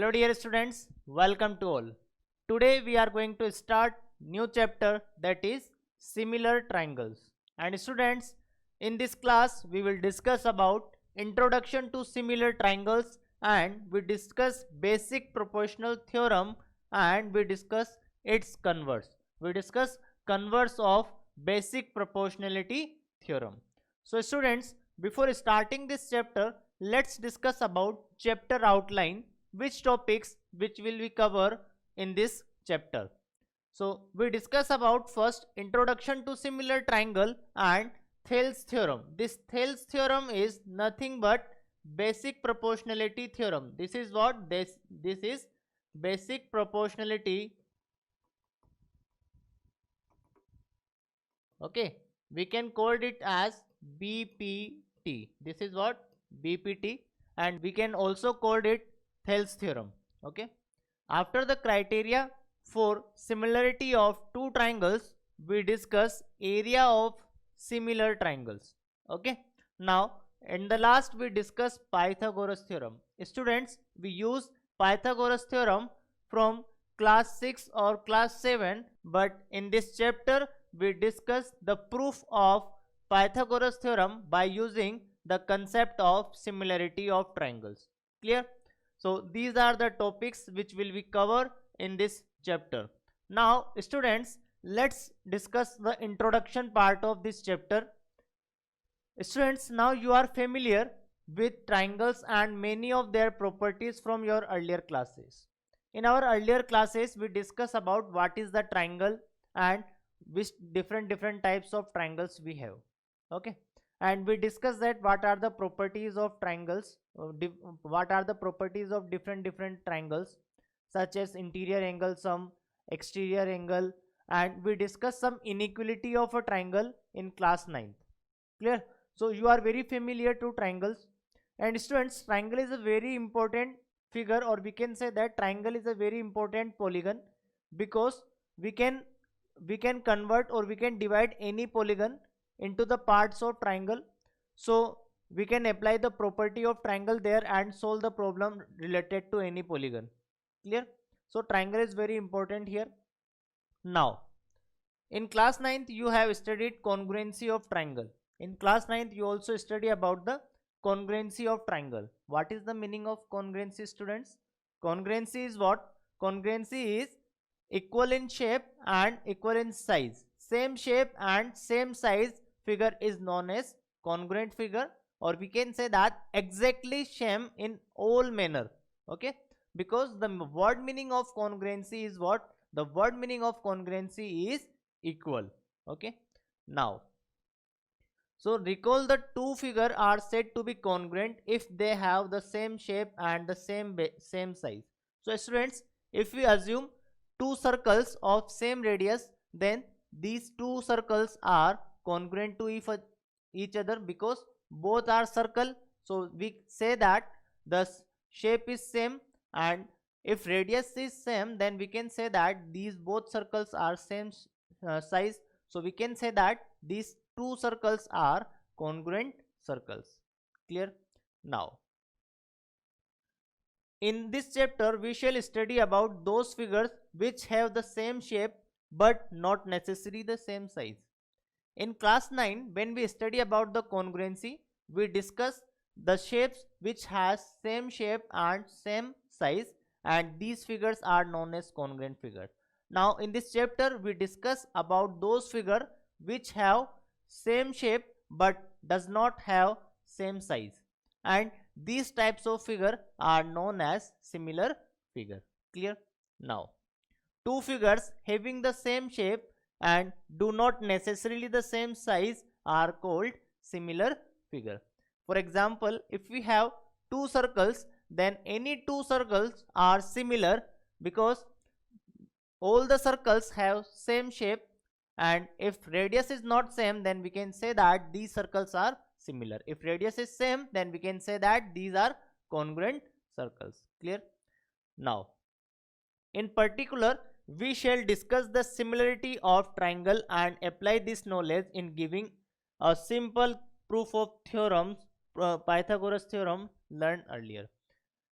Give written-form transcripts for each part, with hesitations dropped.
Hello dear students, welcome to all. Today we are going to start new chapter, that is similar triangles. And students, in this class we will discuss about introduction to similar triangles, and we discuss basic proportional theorem, and we discuss its converse. We discuss converse of basic proportionality theorem. So students, before starting this chapter, let's discuss about chapter outline, which topics which will we cover in this chapter. So we discuss about first introduction to similar triangle and Thales theorem. This Thales theorem is nothing but basic proportionality theorem. This is what this is basic proportionality. Okay, we can call it as BPT. This is what BPT, and we can also call it Thales theorem. Okay, after the criteria for similarity of two triangles, we discuss area of similar triangles. Okay, now in the last we discuss Pythagoras theorem. Students, we use Pythagoras theorem from class 6 or class 7, but in this chapter we discuss the proof of Pythagoras theorem by using the concept of similarity of triangles. Clear? So these are the topics which will be covered in this chapter. Now students, let's discuss the introduction part of this chapter. Students, now you are familiar with triangles and many of their properties from your earlier classes. In our earlier classes, we discuss about what is the triangle and which different types of triangles we have. Okay, and we discuss that what are the properties of triangles, what are the properties of different triangles, such as interior angle sum, exterior angle, and we discuss some inequality of a triangle in class 9th. Clear? So you are very familiar to triangles. And students, triangle is a very important figure, or we can say that triangle is a very important polygon, because we can convert or we can divide any polygon into the parts of triangle. So we can apply the property of triangle there and solve the problem related to any polygon. Clear? So triangle is very important here. Now in class 9th you have studied congruency of triangle. In class 9th you also study about the congruency of triangle. What is the meaning of congruency, students? Congruency is what? Congruency is equal in shape and equal in size. Same shape and same size figure is known as congruent figure, or we can say that exactly same in all manner. Okay, because the word meaning of congruency is what? The word meaning of congruency is equal. Okay, now so recall the two figures are said to be congruent if they have the same shape and the same size. So students, if we assume two circles of same radius, then these two circles are congruent to each other because both are circle. So we say that the shape is same, and if radius is same, then we can say that these both circles are same size. So we can say that these two circles are congruent circles. Clear? Now in this chapter we shall study about those figures which have the same shape but not necessarily the same size. In class 9, when we study about the congruency, we discuss the shapes which has same shape and same size, and these figures are known as congruent figures. Now in this chapter we discuss about those figures which have same shape but does not have same size, and these types of figure are known as similar figure. Clear? Now two figures having the same shape and do not necessarily the same size are called similar figure. For example, if we have two circles, then any two circles are similar because all the circles have same shape, and if radius is not same, then we can say that these circles are similar. If radius is same, then we can say that these are congruent circles. Clear? Now in particular we shall discuss the similarity of triangle and apply this knowledge in giving a simple proof of theorems, Pythagoras theorem learned earlier.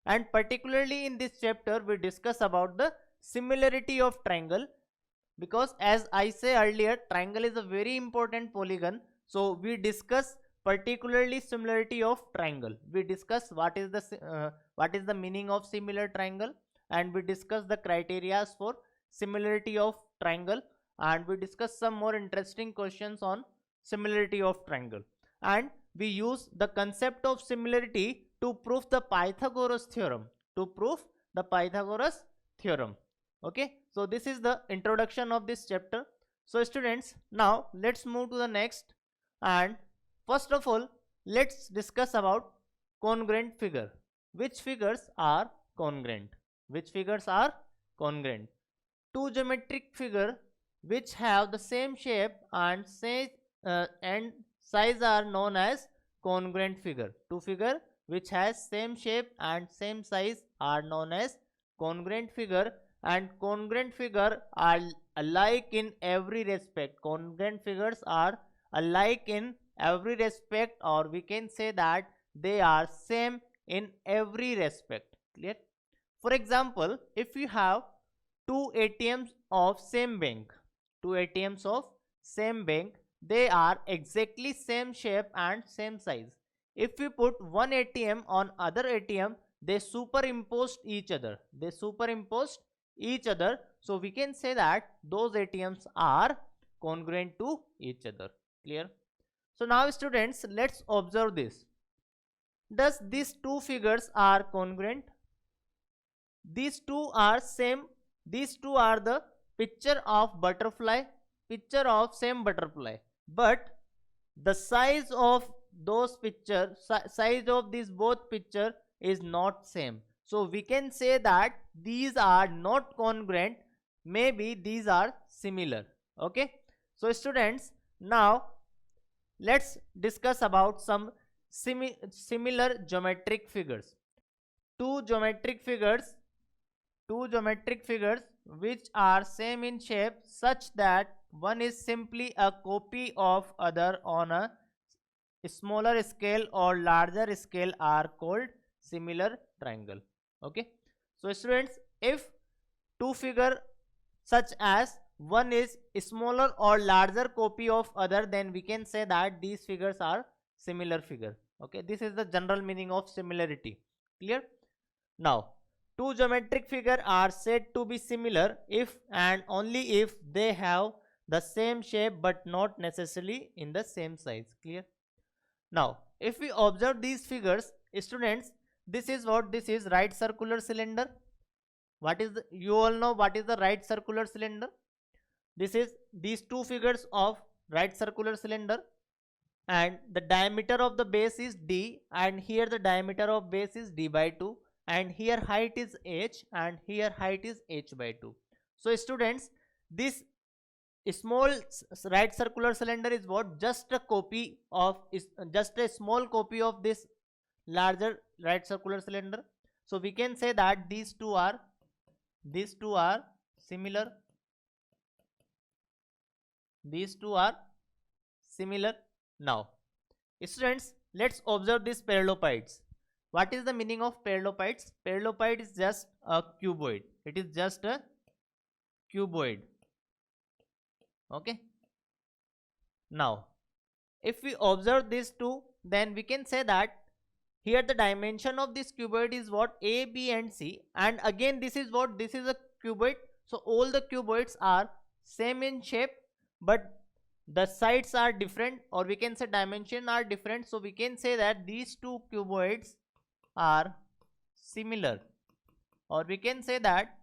And particularly in this chapter we discuss about the similarity of triangle, because as I say earlier, triangle is a very important polygon. So we discuss particularly similarity of triangle. We discuss what is the meaning of similar triangle, and we discuss the criteria for similarity of triangle, and we discuss some more interesting questions on similarity of triangle. And we use the concept of similarity to prove the Pythagoras theorem. To prove the Pythagoras theorem. Okay, so this is the introduction of this chapter. So students, now let's move to the next, and first of all let's discuss about congruent figure. Which figures are congruent? Which figures are congruent? Two geometric figure which have the same shape and size are known as congruent figure. Two figure which has same shape and same size are known as congruent figure, and congruent figure are alike in every respect. Congruent figures are alike in every respect, or we can say that they are same in every respect. Clear? For example, if you have two ATMs of same bank, two ATMs of same bank, they are exactly same shape and same size. If we put one ATM on other ATM, they superimposed each other. They superimposed each other. So we can say that those ATMs are congruent to each other. Clear? So now students, let's observe this. Does these two figures are congruent? These two are same. These two are the picture of butterfly, picture of same butterfly, but the size of those picture, size of these both picture is not same. So we can say that these are not congruent, maybe these are similar. Okay, so students, now let's discuss about some similar geometric figures. Two geometric figures which are same in shape such that one is simply a copy of other on a smaller scale or larger scale are called similar triangle. Okay, so students, if two figure such as one is smaller or larger copy of other, then we can say that these figures are similar figure. Okay, this is the general meaning of similarity. Clear? Now, two geometric figure are said to be similar if and only if they have the same shape but not necessarily in the same size. Clear? Now, if we observe these figures, students, this is what this is, right circular cylinder. What is you all know what is the right circular cylinder? This is these two figures of right circular cylinder, and the diameter of the base is d, and here the diameter of base is d by 2, and here height is h, and here height is h by 2. So students, this small right circular cylinder is what, just a copy of, is just a small copy of this larger right circular cylinder. So we can say that these two are similar. These two are similar. Now students, let's observe these parallelopides. What is the meaning of parallelopides? Parallelopiped is just a cuboid. It is just a cuboid. Okay, now if we observe these two, then we can say that here the dimension of this cuboid is what, a, b and c, and again this is what, this is a cuboid. So all the cuboids are same in shape, but the sides are different, or we can say dimension are different. So we can say that these two cuboids are similar, or we can say that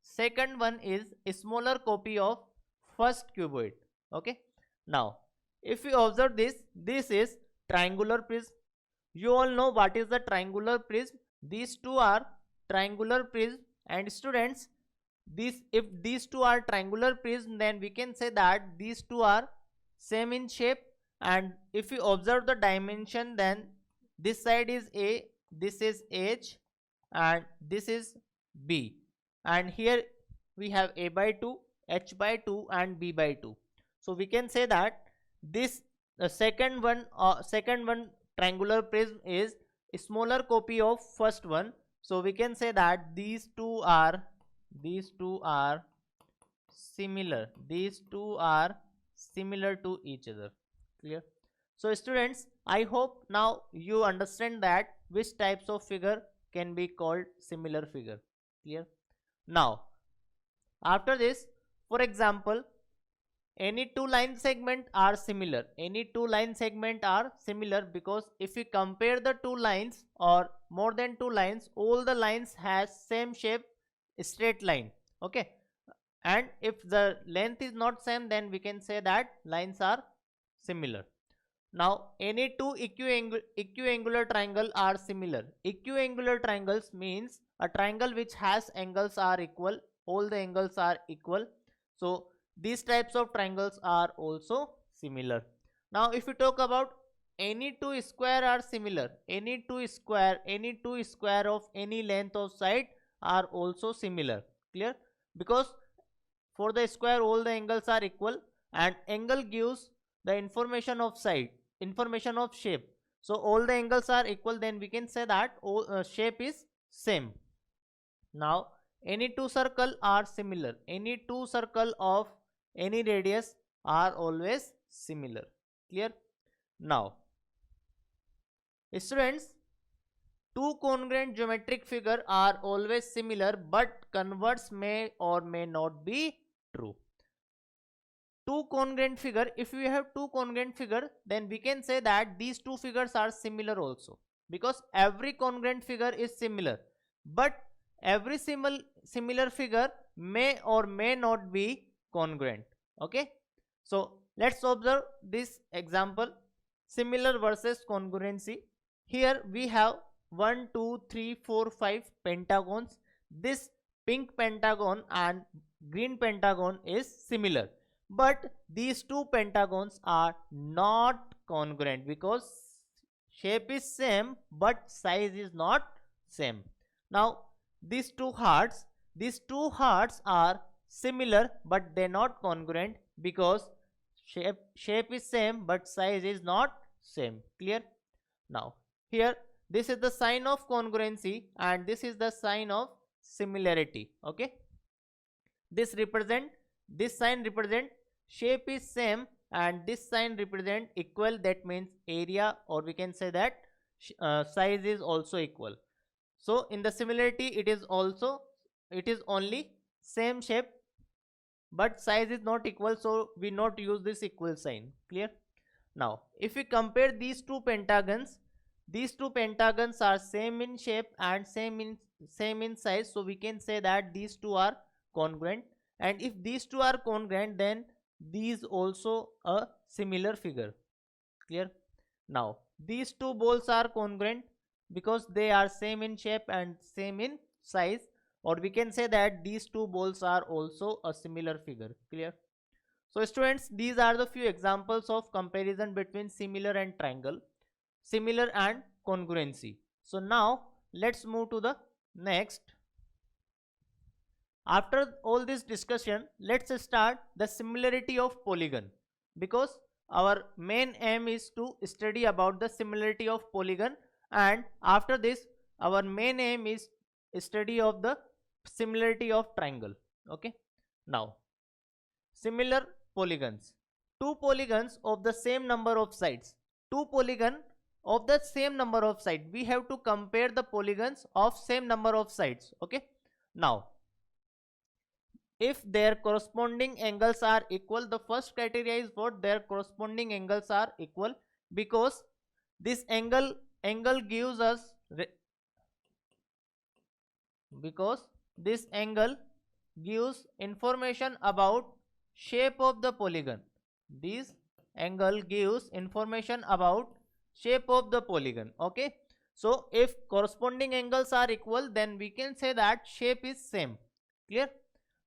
second one is a smaller copy of first cuboid. Okay, now if we observe this, this is triangular prism. You all know what is the triangular prism. These two are triangular prism, and students, this, if these two are triangular prism, then we can say that these two are same in shape, and if we observe the dimension, then this side is a, this is h, and this is b, and here we have a by 2, h by 2 and b by 2. So we can say that this second one triangular prism is a smaller copy of first one. So we can say that these two are similar. These two are similar to each other. Clear? So students, I hope now you understand that which types of figure can be called similar figure. Clear? Now, after this, for example, any two line segment are similar. Any two line segment are similar because if we compare the two lines or more than two lines, all the lines has same shape, straight line. Okay, and if the length is not same, then we can say that lines are similar. Now, any two equiangular triangle are similar. Equiangular triangles means a triangle which has angles are equal. All the angles are equal. So these types of triangles are also similar. Now, if we talk about any two square are similar. Any two square of any length of side are also similar. Clear? Because for the square all the angles are equal and angle gives the information of side, information of shape. So all the angles are equal, then we can say that all shape is same. Now any two circle are similar. Any two circle of any radius are always similar. Clear? Now students, two congruent geometric figure are always similar, but converse may or may not be true. Two congruent figure, if we have two congruent figure, then we can say that these two figures are similar also, because every congruent figure is similar, but every similar figure may or may not be congruent. Okay, so let's observe this example, similar versus congruency. Here we have 1 2 3 4 5 pentagons. This pink pentagon and green pentagon is similar, but these two pentagons are not congruent because shape is same but size is not same. Now these two hearts are similar but they not congruent because shape is same but size is not same. Clear? Now here this is the sign of congruency and this is the sign of similarity. Okay, this sign represent shape is same and this sign represent equal, that means area, or we can say that size is also equal. So in the similarity it is only same shape but size is not equal, so we not use this equal sign. Clear? Now if we compare these two pentagons are same in shape and same in size, so we can say that these two are congruent, and if these two are congruent then these also a similar figure. Clear? Now these two balls are congruent because they are same in shape and same in size, or we can say that these two balls are also a similar figure. Clear? So students, these are the few examples of comparison between similar and triangle, similar and congruency. So now let's move to the next. After all this discussion, let's start the similarity of polygon, because our main aim is to study about the similarity of polygon, and after this our main aim is study of the similarity of triangle. Okay, now similar polygons. Two polygons of the same number of sides. Two polygon of the same number of sides. We have to compare the polygons of same number of sides. Okay, now if their corresponding angles are equal, the first criteria is what their corresponding angles are equal, because this angle gives us because this angle gives information about shape of the polygon. This angle gives information about shape of the polygon. Okay, so if corresponding angles are equal, then we can say that shape is same. Clear?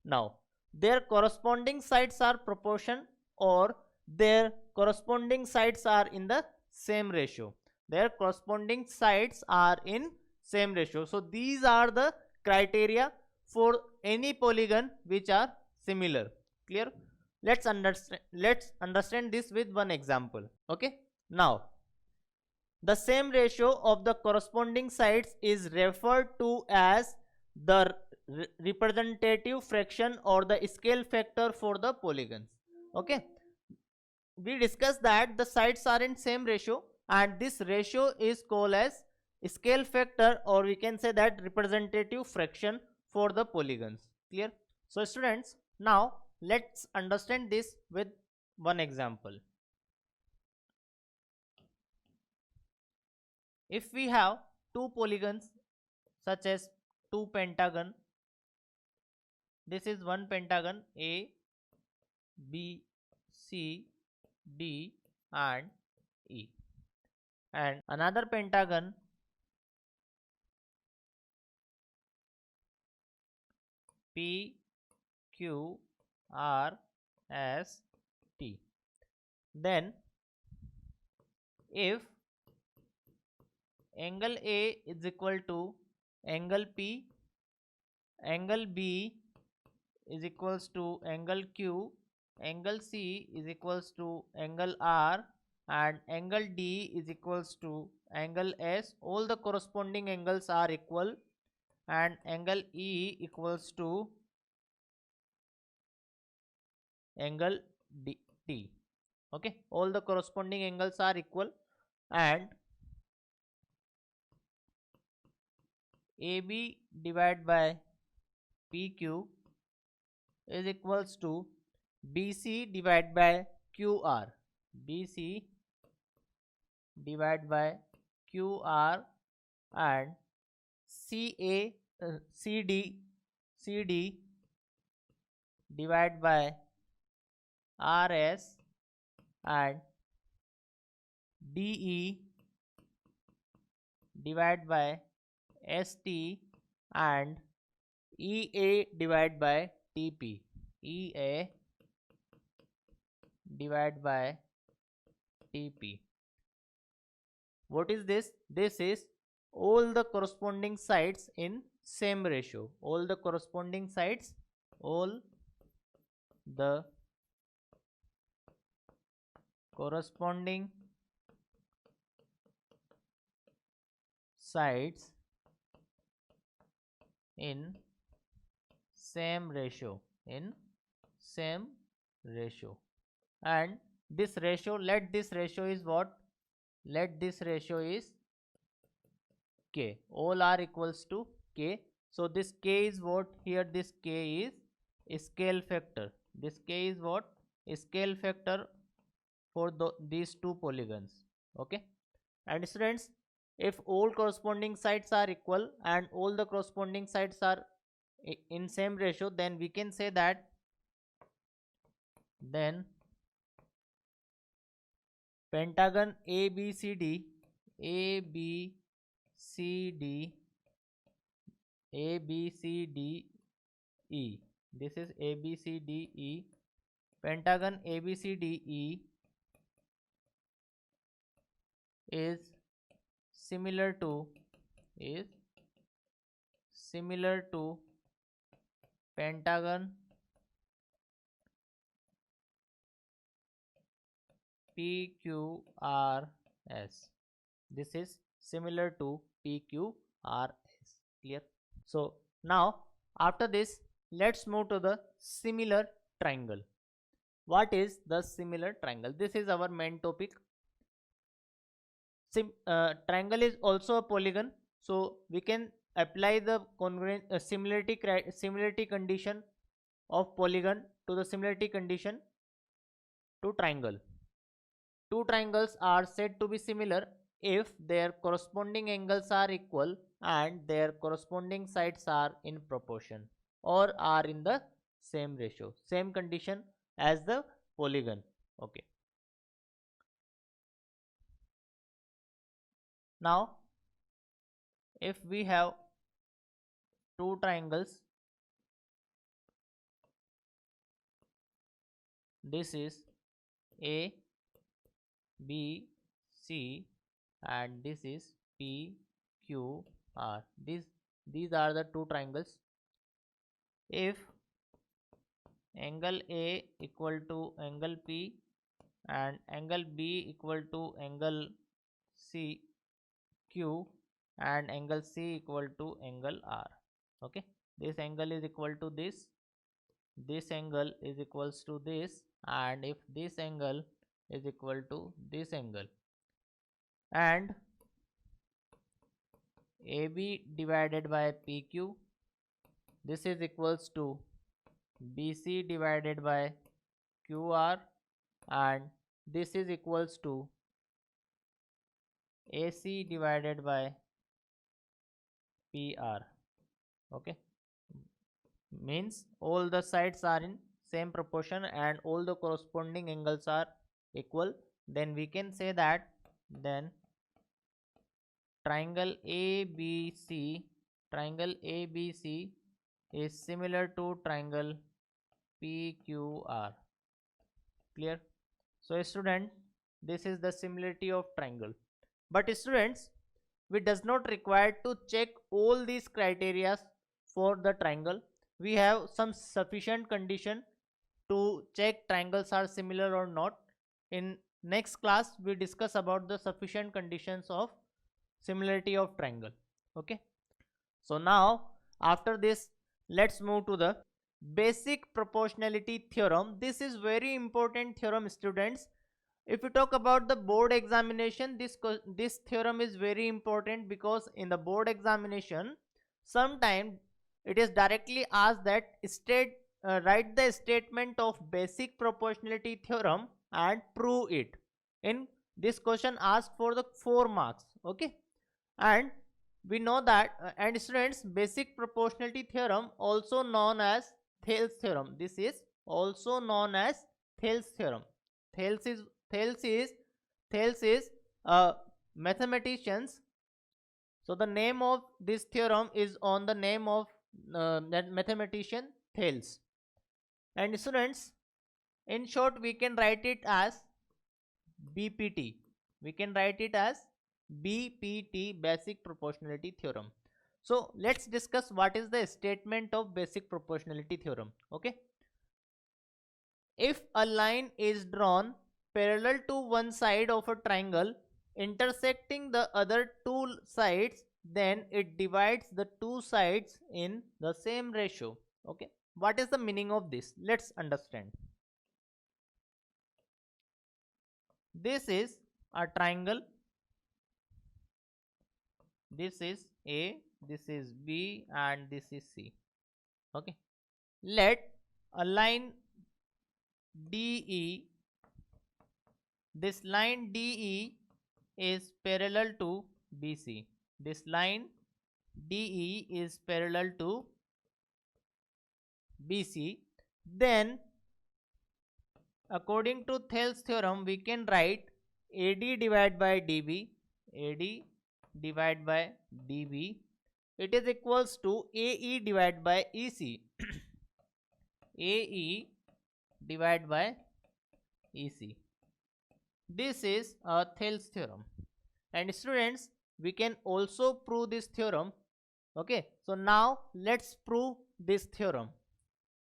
Now their corresponding sides are proportion, or their corresponding sides are in the same ratio. Their corresponding sides are in same ratio. So these are the criteria for any polygon which are similar. Clear? Let's understand this with one example. Okay, now the same ratio of the corresponding sides is referred to as the representative fraction or the scale factor for the polygons. Okay, we discussed that the sides are in same ratio, and this ratio is called as scale factor, or we can say that representative fraction for the polygons. Clear? So students, now let's understand this with one example. If we have two polygons such as two pentagon, this is one pentagon A, B, C, D and E, and another pentagon P, Q, R, S, T. Then if angle A is equal to angle P, angle B is equals to angle Q, angle C is equals to angle R, and angle D is equals to angle S, all the corresponding angles are equal, and angle E equals to angle T. Okay, all the corresponding angles are equal, and AB divided by PQ is equals to BC divided by QR. BC divided by QR, and CD divided by RS, and DE divided by ST, and EA divided by TP. EA divided by TP. What is this? This is all the corresponding sides in same ratio. All the corresponding sides, all the corresponding sides in same ratio, and this ratio, let this ratio is what? Let this ratio is K. All are equals to K. So this K is what? Here this K is scale factor. This K is what? Scale factor for these two polygons. Okay, and students, if all corresponding sides are equal and all the corresponding sides are in same ratio, then we can say that then pentagon ABCD, ABCDE, this is ABCDE, pentagon ABCDE is similar to pentagon PQRS. This is similar to PQRS. Clear? So now after this, let's move to the similar triangle. What is the similar triangle? This is our main topic. Triangle is also a polygon, so we can apply the similarity condition of polygon to the similarity condition to triangle. Two triangles are said to be similar if their corresponding angles are equal and their corresponding sides are in proportion or are in the same ratio, same condition as the polygon. Okay. Now, if we have two triangles, this is A, B, C, and this is P, Q, R. These are the two triangles. If angle A equal to angle P and angle B equal to angle C, Q and angle C equal to angle R. Okay, this angle is equal to this angle is equals to this, and if this angle is equal to this angle, and AB divided by PQ, this is equals to BC divided by QR, and this is equals to AC divided by PR. Okay, means all the sides are in same proportion and all the corresponding angles are equal. Then we can say that then triangle ABC is similar to triangle PQR. Clear? So student, this is the similarity of triangle. But students, we does not require to check all these criteria for the triangle. We have some sufficient condition to check triangles are similar or not. In next class we discuss about the sufficient conditions of similarity of triangle. Okay, so now after this let's move to the basic proportionality theorem. This is very important theorem, students. If you talk about the board examination, this theorem is very important, because in the board examination sometimes it is directly asked that write the statement of basic proportionality theorem and prove it. In this question asked for the 4 marks. Okay, and we know that and students, basic proportionality theorem also known as Thales theorem. This is also known as Thales theorem. Thales is Thales is Thales is a mathematicians. So the name of this theorem is on the name of that mathematician Thales. And students, in short, we can write it as BPT. We can write it as BPT, basic proportionality theorem. So let's discuss what is the statement of basic proportionality theorem. Okay, if a line is drawn parallel to one side of a triangle intersecting the other two sides, then it divides the two sides in the same ratio. Okay, what is the meaning of this? Let's understand. This is a triangle. This is A, this is B, and this is C. Okay, let a line DE, this line DE is parallel to BC. This line DE is parallel to BC. Then according to Thales theorem we can write AD divided by DB, AD divided by DB, it is equals to AE divided by EC. AE divided by EC. This is a Thales theorem. And students, we can also prove this theorem. Okay, so now let's prove this theorem.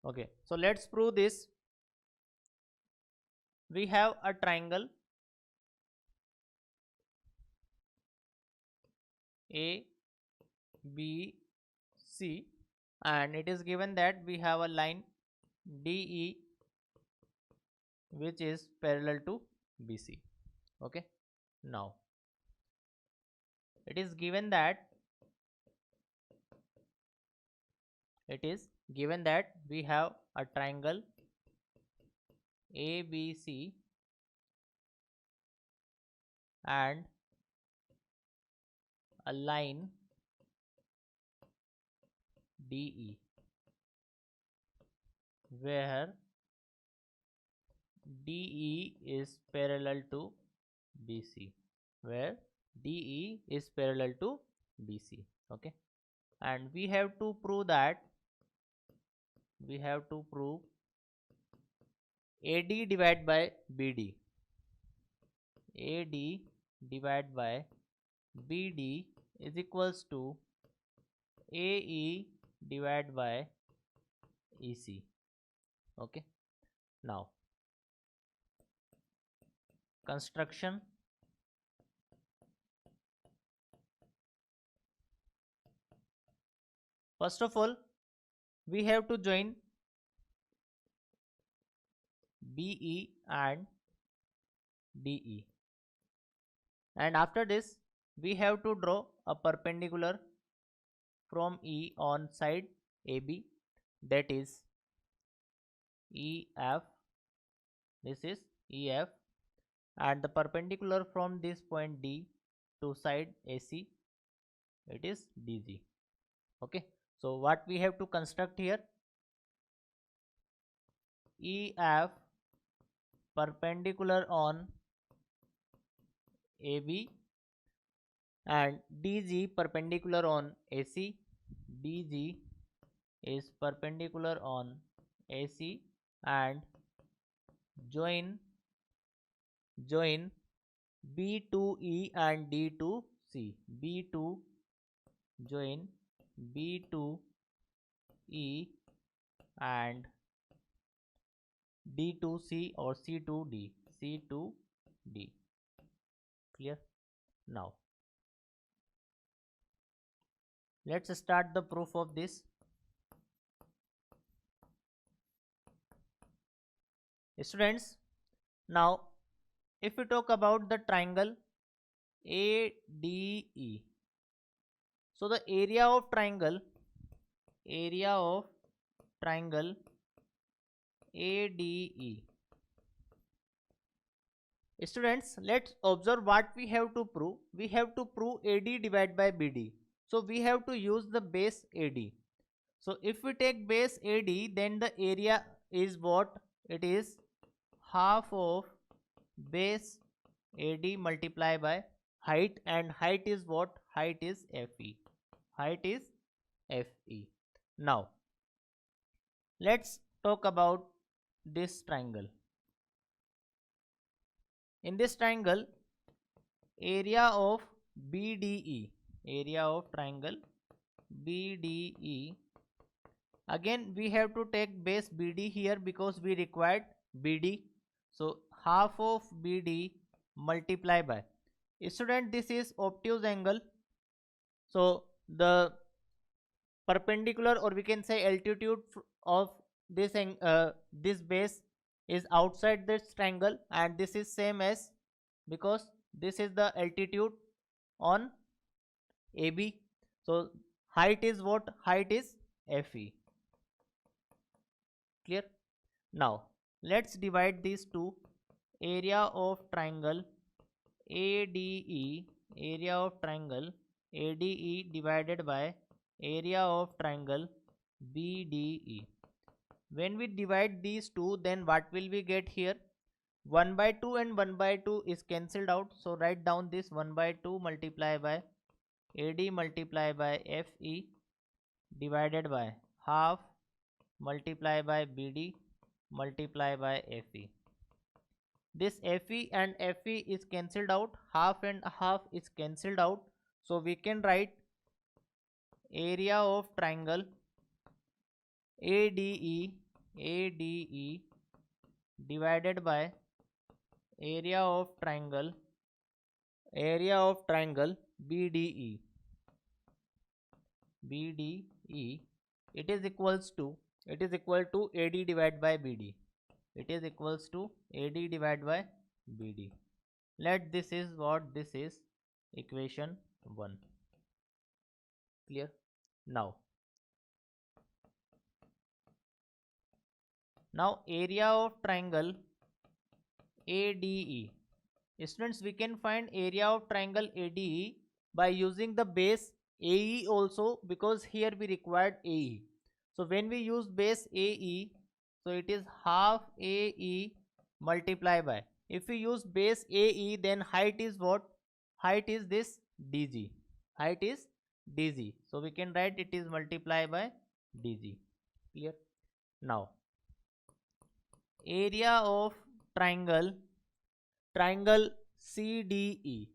Okay, so let's prove this. We have a triangle A, B, C, and it is given that we have a line DE which is parallel to BC. Okay, now it is given that we have a triangle ABC and a line DE where DE is parallel to BC, where DE is parallel to BC. Okay, and we have to prove that AD divided by BD, AD divided by BD is equals to AE divided by EC. Okay, now construction. First of all, we have to join BE and DE, and after this we have to draw a perpendicular from E on side AB, that is EF. This is EF, and the perpendicular from this point D to side AC, it is DG. Okay, so what we have to construct here, EF perpendicular on AB and DG perpendicular on AC. DG is perpendicular on AC and join B to E and D to C. B to join B to E and D to C or C to D. C to D. Clear? Now let's start the proof of this. Students, now if we talk about the triangle ADE, so the area of triangle ADE. Students, let's observe what we have to prove. We have to prove AD divided by BD. So we have to use the base AD. So if we take base AD, then the area is what? It is half of base AD multiplied by height, and height is what? Height is FE. Height is FE. Now let's talk about this triangle. In this triangle, area of BDE, area of triangle BDE, again we have to take base BD here because we required BD. So half of BD multiply by, student, this is obtuse angle. So the perpendicular, or we can say altitude of this base is outside this triangle, and this is same as, because this is the altitude on AB. So height is what? Height is FE. Clear? Now let's divide these two. Area of triangle ADE, area of triangle ADE divided by area of triangle BDE. When we divide these two, then what will we get here? 1 by 2 and 1 by 2 is cancelled out. So write down this 1 by 2 multiply by AD multiply by FE divided by half multiply by BD multiply by FE. This FE and FE is cancelled out, half and half is cancelled out. So we can write area of triangle ADE divided by area of triangle BDE. It is equal to AD divided by BD. It is equals to AD divided by BD. Let this is what? This is equation 1. Clear? Now area of triangle ADE. Students, we can find area of triangle ADE by using the base AE also, because here we required AE. So when we use base AE, so it is half AE multiply by, if we use base AE, then height is what? Height is this DG. Height is DG. So we can write it is multiply by DG. Clear? Now area of triangle CDE,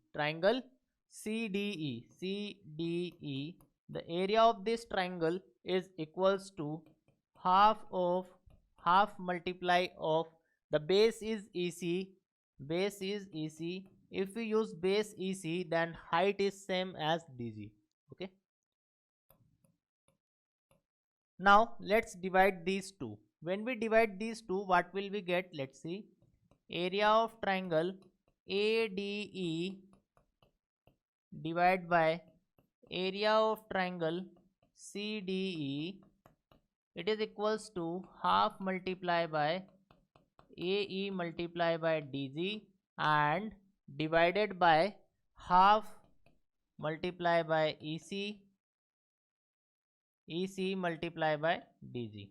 the area of this triangle is equals to half multiply of the base is EC. If we use base EC, then height is same as DG. Okay, Now let's divide these two. When we divide these two, what will we get? Let's see. Area of triangle ADE divided by area of triangle CDE, it is equals to half multiplied by AE multiplied by DG and divided by half multiplied by EC multiplied by DG.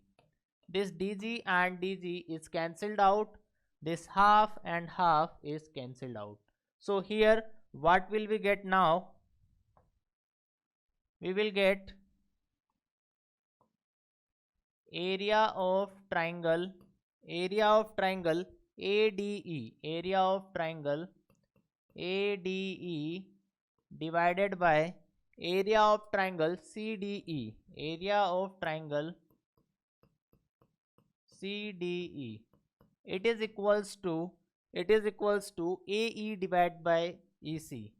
This DG and DG is cancelled out. This half and half is cancelled out. So here what will we get now? We will get area of triangle ADE, area of triangle ADE divided by area of triangle CDE, area of triangle CDE. It is equals to AE divided by EC,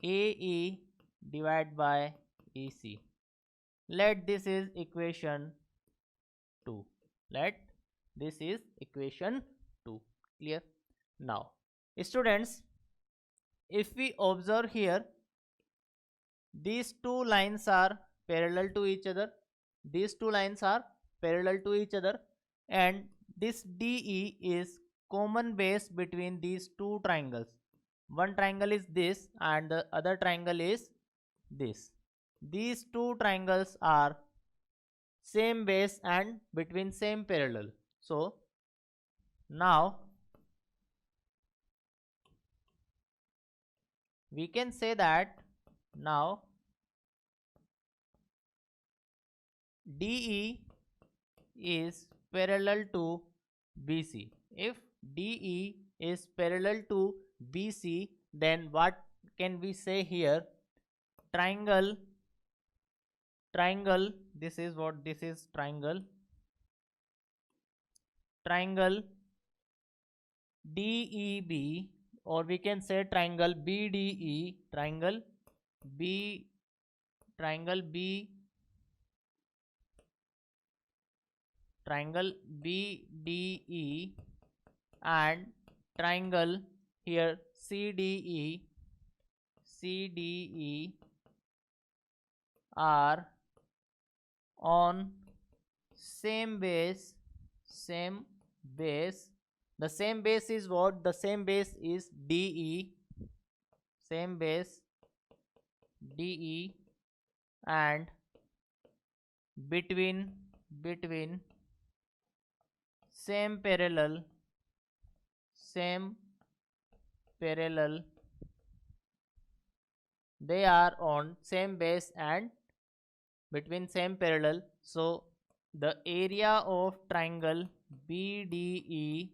AE divided by EC. Let this is equation 2. Let this is equation 2. Clear? Now students, if we observe here, these two lines are parallel to each other. These two lines are parallel to each other, and this DE is common base between these two triangles. One triangle is this and the other triangle is this. These two triangles are same base and between same parallel. So now we can say that now DE is parallel to BC. If DE is parallel to BC, then what can we say here? Triangle, this is what this is, triangle DEB, or we can say triangle BDE, triangle BDE and triangle here CDE are on same base. The same base is what? The same base is DE, same base DE, and between same parallel, they are on same base and between same parallel. So the area of triangle BDE,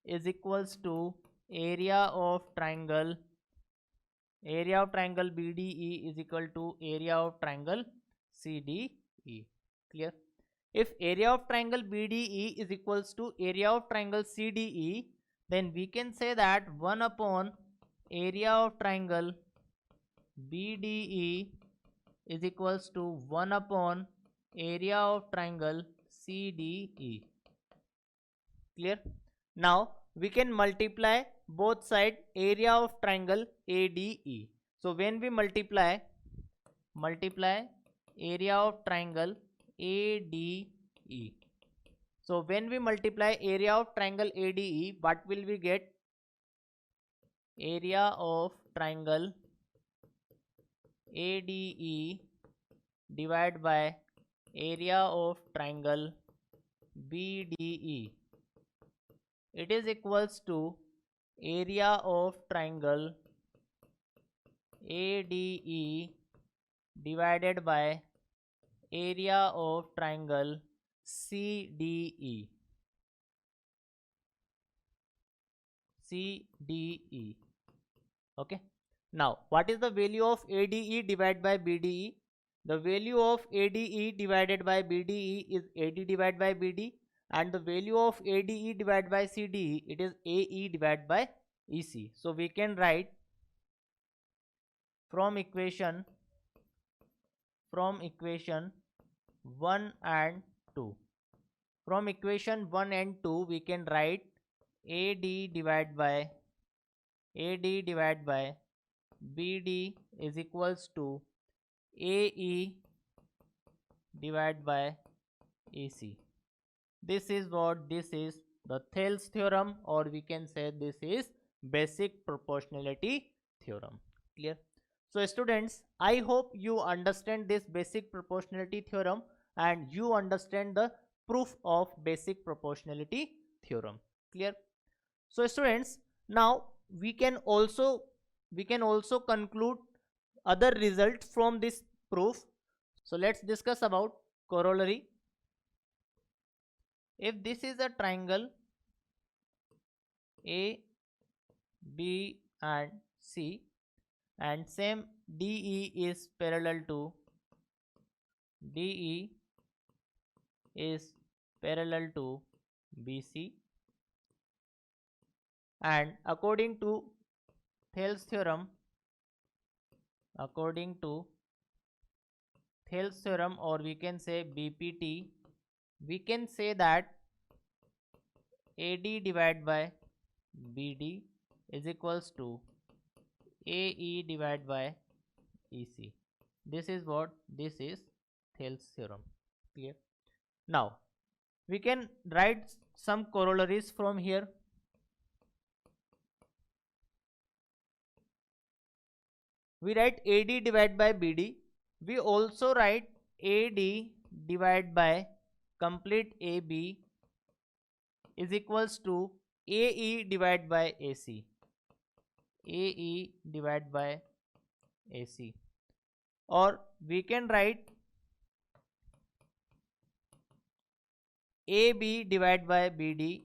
is equals to area of triangle BDE is equal to area of triangle CDE. Clear? If area of triangle BDE is equals to area of triangle CDE, then we can say that 1 upon area of triangle BDE is equals to 1 upon area of triangle CDE. Clear? Now we can multiply both side area of triangle ADE. So when we multiply area of triangle ADE, so when we multiply area of triangle ADE, what will we get? Area of triangle ADE divided by area of triangle BDE. It is equals to area of triangle ADE divided by area of triangle CDE. Okay. Now what is the value of ADE divided by BDE? The value of ADE divided by BDE is AD divided by BD, and the value of ADE divided by CDE, it is AE divided by EC. So we can write from equation from equation 1 and 2. From equation 1 and 2 we can write AD divided by BD is equals to AE divided by AC. This is what this is the Thales theorem, or we can say this is basic proportionality theorem. Clear? So students, I hope you understand this basic proportionality theorem and you understand the proof of basic proportionality theorem. Clear? So students, now we can also conclude other results from this proof. So let's discuss about corollary. If this is a triangle A, B and C, and same DE is parallel to BC, and according to Thales theorem, or we can say BPT, we can say that AD divided by BD is equals to AE divided by EC. This is what this is Thales theorem. Clear? Now we can write some corollaries from here. We write AD divided by BD. We also write AD divided by complete AB is equals to AE divided by AC. AE divided by AC. Or we can write AB divided by BD,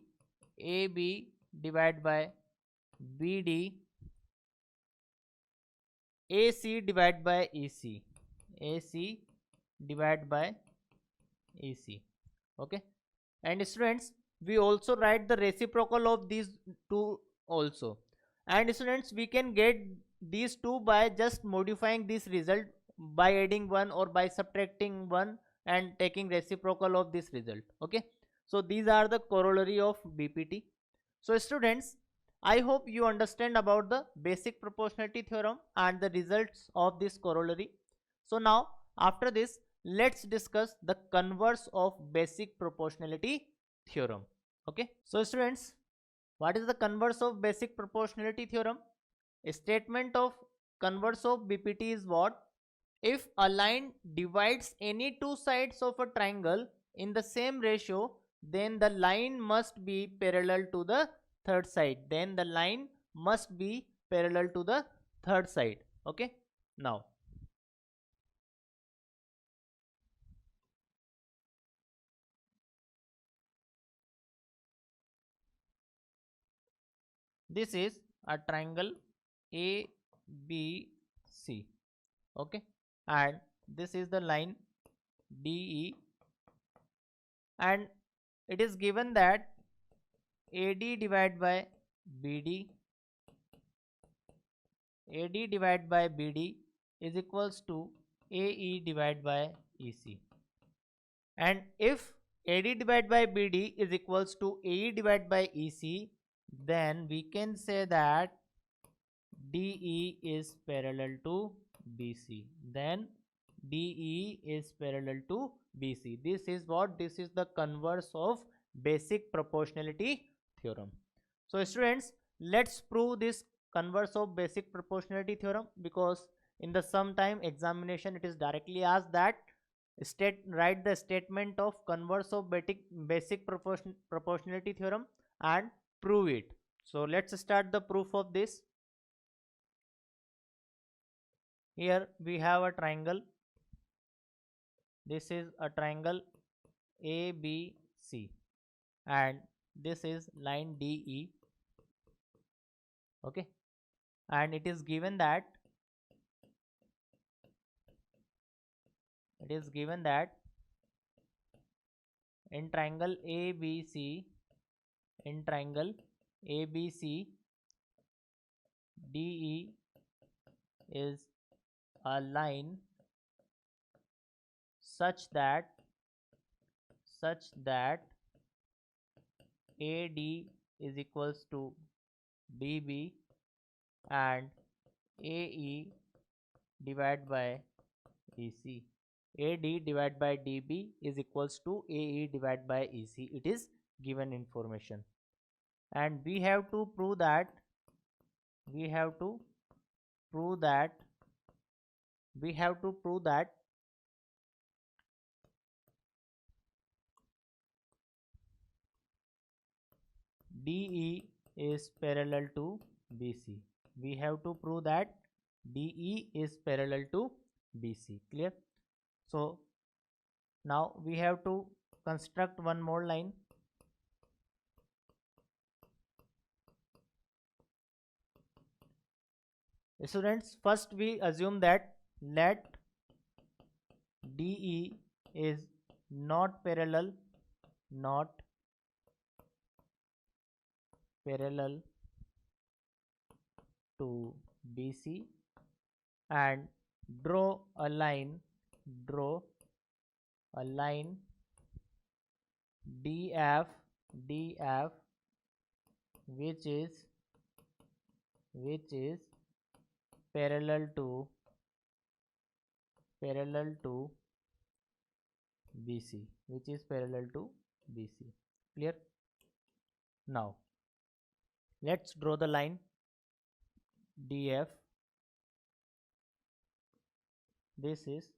AB divided by BD, AC divided by EC, AC divided by EC. Okay. And students, we also write the reciprocal of these two also. And students, we can get these two by just modifying this result by adding one or by subtracting one and taking reciprocal of this result. Okay. So these are the corollary of BPT. So students, I hope you understand about the basic proportionality theorem and the results of this corollary. So now after this, let's discuss the converse of basic proportionality theorem. Okay. So students, what is the converse of basic proportionality theorem? A statement of converse of BPT is what? If a line divides any two sides of a triangle in the same ratio, then the line must be parallel to the third side. Okay. Now this is a triangle ABC. Okay. And this is the line DE, and it is given that AD divided by BD is equals to AE divided by EC. And if AD divided by BD is equals to AE divided by EC, then we can say that DE is parallel to BC. This is what? This is the converse of basic proportionality theorem. So students, let's prove this converse of basic proportionality theorem, because in the sometime examination it is directly asked that write the statement of converse of basic proportionality theorem and prove it. So let's start the proof of this. Here we have a triangle. This is a triangle ABC, and this is line DE. Okay. And it is given that in triangle ABC, DE is a line such that AD is equals to BB and AE divided by EC. AD divided by DB is equals to AE divided by EC. It is given information, and we have to prove that we have to prove that we have to prove that DE is parallel to BC. We have to prove that DE is parallel to BC. Clear? So now we have to construct one more line. Students, first we assume that let DE is not parallel to BC, and draw a line DF which is parallel to BC, Clear? Now let's draw the line DF. This is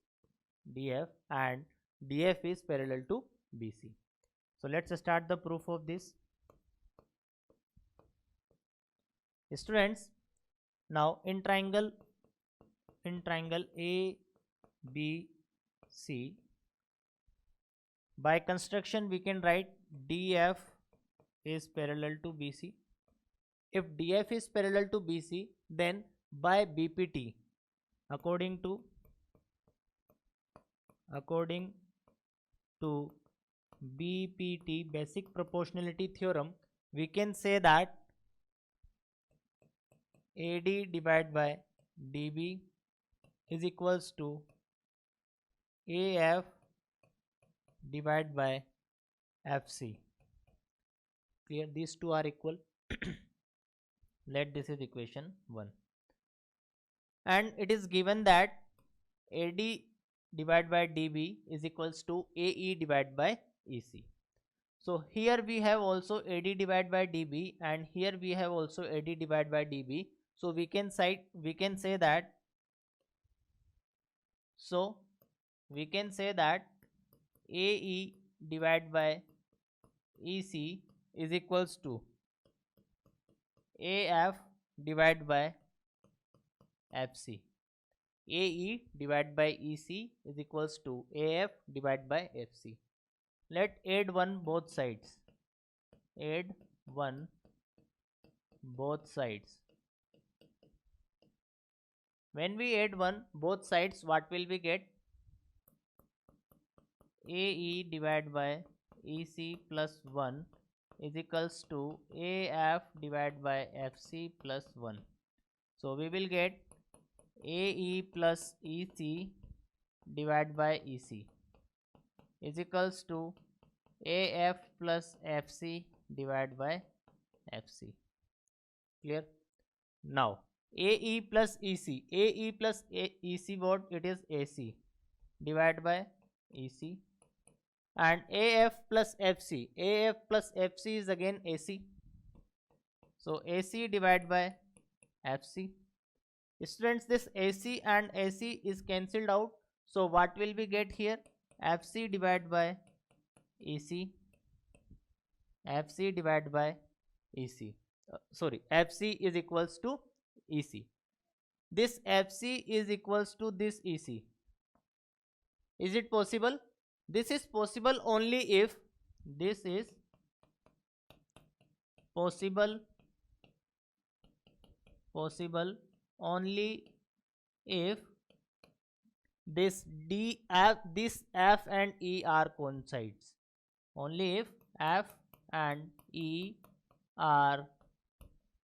DF and DF is parallel to BC. So let's start the proof of this. Students, now in triangle ABC, by construction we can write DF is parallel to BC. If DF is parallel to BC, then by BPT, according to BPT, basic proportionality theorem, we can say that AD divided by DB is equals to AF divided by FC. Clear? These two are equal. Let this is equation 1, and it is given that AD divided by DB is equals to AE divided by EC. So here we have also AD divided by DB, and here we have also AD divided by DB. So we can say that AE divided by EC is equals to AF divided by FC. AE divided by EC is equals to AF divided by FC. Let add 1 both sides. When we add 1 both sides, what will we get? AE divided by EC plus 1 is equals to AF divided by FC plus 1. So we will get AE plus EC divided by EC is equals to AF plus FC divided by FC. Clear? Now AE plus EC, what? It is AC divided by EC, and AF plus FC is again AC. So AC divided by FC. Students, this AC and AC is cancelled out. So what will we get here? FC divided by EC. FC is equals to EC. This FC is equals to this EC. Is it possible? This is possible only if this F and E are coincides. Only if F and E are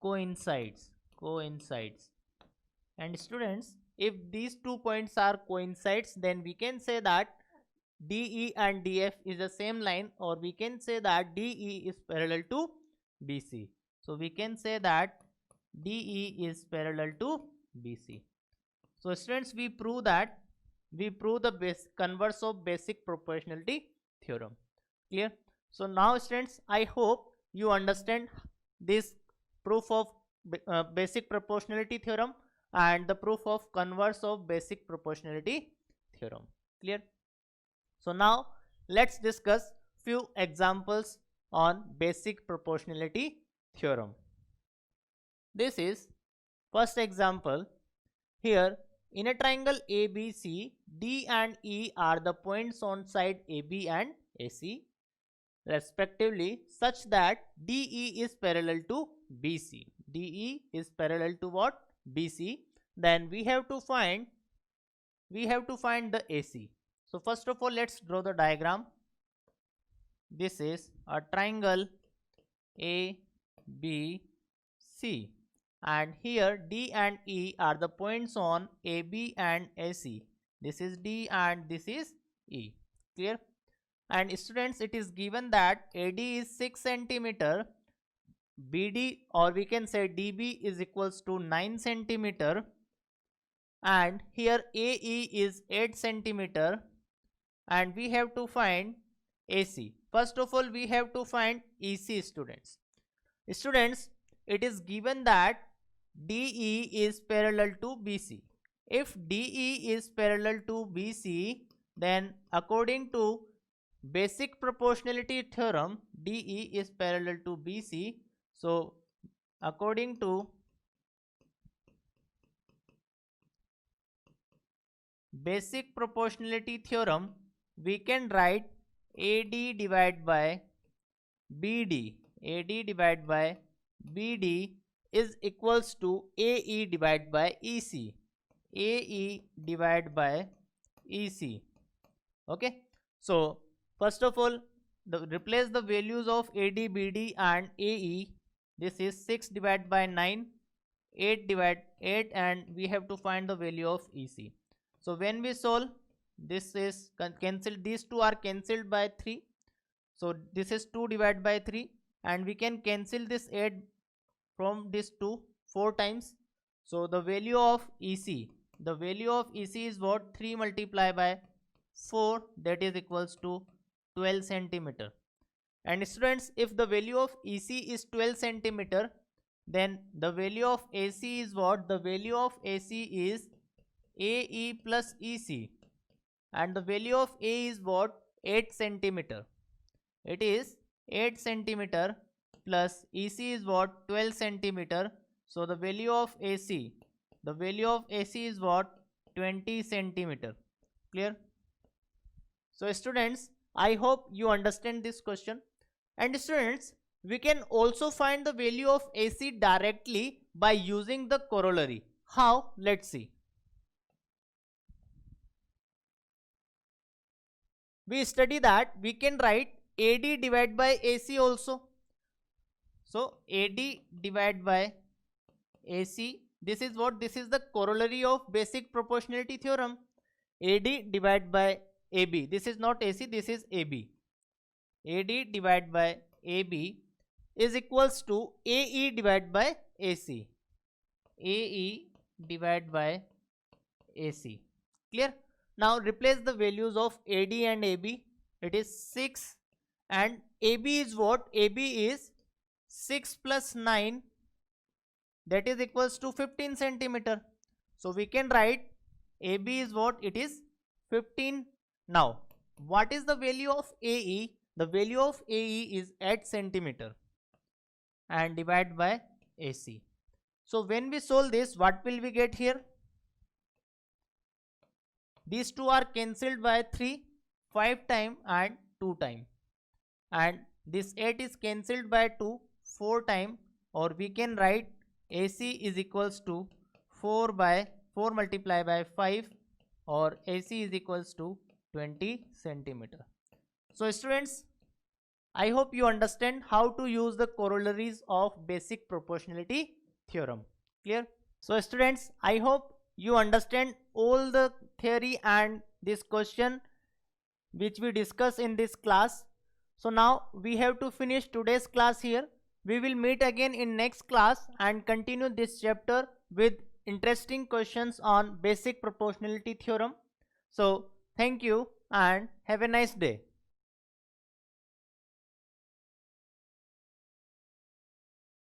coincides. And students, if these 2 points are coincides, then we can say that DE and DF is the same line, or we can say that DE is parallel to BC. So we can say that DE is parallel to BC. So students, we prove the converse of basic proportionality theorem. Clear? So now students, I hope you understand this proof of basic proportionality theorem and the proof of converse of basic proportionality theorem. Clear? So now let's discuss few examples on basic proportionality theorem. This is first example. Here in a triangle ABC, D and E are the points on side AB and AC respectively, such that DE is parallel to BC. DE is parallel to what? BC. Then we have to find the AC. So first of all, let's draw the diagram. This is a triangle ABC, and here D and E are the points on AB and AC. This is D and this is E. Clear? And students, it is given that AD is 6 centimeter, BD, or we can say DB, is equals to 9 centimeter, and here AE is 8 centimeter, and we have to find AC. First of all, we have to find EC, students. Students, it is given that DE is parallel to BC. If DE is parallel to BC, then according to basic proportionality theorem, DE is parallel to BC. So according to basic proportionality theorem, we can write AD divided by BD. AD divided by BD is equals to AE divided by EC. AE divided by EC. Okay. So first of all, replace the values of AD, BD and AE. This is 6 divided by 9, 8 divided 8, and we have to find the value of EC. So when we solve, this is cancelled, these two are cancelled by 3. So this is 2 divided by 3, and we can cancel this 8 from this 2 4 times. So the value of EC is what? 3 multiplied by 4, that is equals to 12 centimeter. And students, if the value of EC is 12 centimeter, then the value of AC is what? The value of AC is AE plus EC, and the value of A is what? 8 centimeter. It is 8 centimeter plus EC is what? 12 centimeter. So the value of AC is what? 20 centimeter. Clear? So students, I hope you understand this question. And students, we can also find the value of AC directly by using the corollary. How? Let's see. We study that we can write AD divided by AC also. So AD divided by AC, this is what? This is the corollary of basic proportionality theorem. AD divided by AB, this is not AC, this is AB. AD divided by AB is equals to AE divided by AC. AE divided by AC. Clear? Now replace the values of AD and AB. It is 6, and AB is what? AB is 6 plus 9, that is equals to 15 centimeter. So we can write AB is what? It is 15. Now what is the value of AE? The value of AE is 8 centimeter, and divided by AC. So when we solve this, what will we get here? These two are cancelled by 3, 5 time and 2 time, and this 8 is cancelled by 2, 4 time, or we can write AC is equals to 4 multiplied by 5, or AC is equals to 20 centimeter. So students, I hope you understand how to use the corollaries of basic proportionality theorem. Clear? So students, I hope you understand all the theory and this question which we discuss in this class. So now we have to finish today's class here. We will meet again in next class and continue this chapter with interesting questions on basic proportionality theorem. So thank you and have a nice day.